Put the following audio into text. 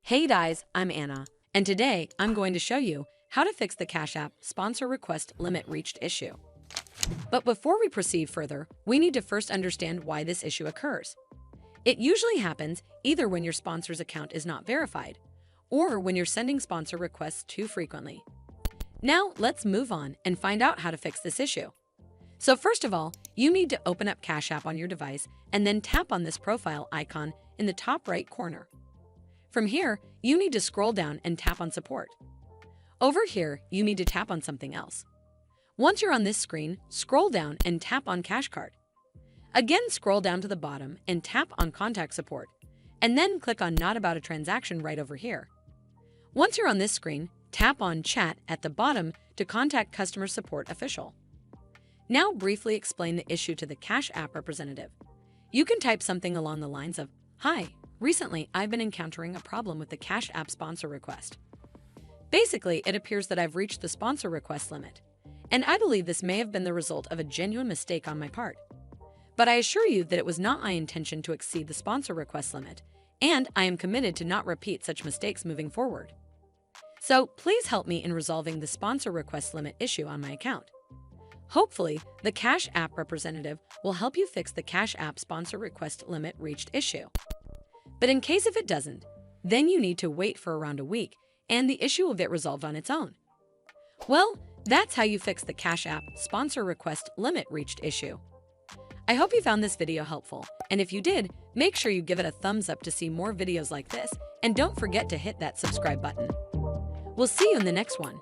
Hey guys, I'm Anna, and today I'm going to show you how to fix the Cash App sponsor request limit reached issue. But before we proceed further, we need to first understand why this issue occurs. It usually happens either when your sponsor's account is not verified, or when you're sending sponsor requests too frequently. Now let's move on and find out how to fix this issue. So first of all, you need to open up Cash App on your device and then tap on this profile icon in the top right corner. From here, you need to scroll down and tap on Support. Over here, you need to tap on something else. Once you're on this screen, scroll down and tap on Cash Card. Again, scroll down to the bottom and tap on Contact Support, and then click on Not About a Transaction right over here. Once you're on this screen, tap on Chat at the bottom to contact Customer Support Official. Now briefly explain the issue to the Cash App representative. You can type something along the lines of, "Hi, recently I've been encountering a problem with the Cash App sponsor request. Basically, it appears that I've reached the sponsor request limit, and I believe this may have been the result of a genuine mistake on my part. But I assure you that it was not my intention to exceed the sponsor request limit, and I am committed to not repeat such mistakes moving forward. So please help me in resolving the sponsor request limit issue on my account." Hopefully, the Cash App representative will help you fix the Cash App sponsor request limit reached issue. But in case if it doesn't, then you need to wait for around a week and the issue will get resolved on its own. Well, that's how you fix the Cash App sponsor request limit reached issue. I hope you found this video helpful, and if you did, make sure you give it a thumbs up to see more videos like this, and don't forget to hit that subscribe button. We'll see you in the next one.